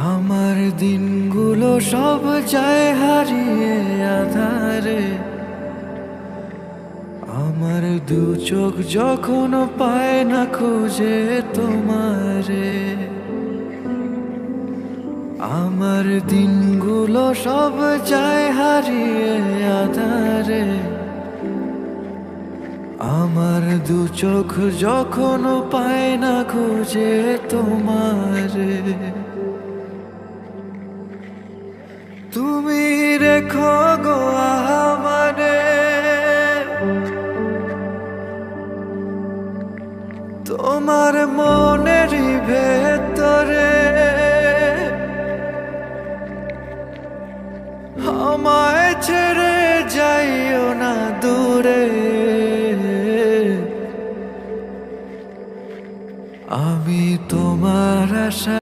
আমার দিনগুলো সব যায় হারিয়ে আধারে, আমার দু চোখ যখন পায় না খুঁজে তোমারে। আমার দিনগুলো সব যায় হারিয়ে আধারে, আমার দু চোখ যখন পায় না খুঁজে তোমারে। তুমি রেখো গো আমারে তোমার মনের ভেতরে, আমায় ছেড়ে যাইও না দূরে। আমি তোমার আশা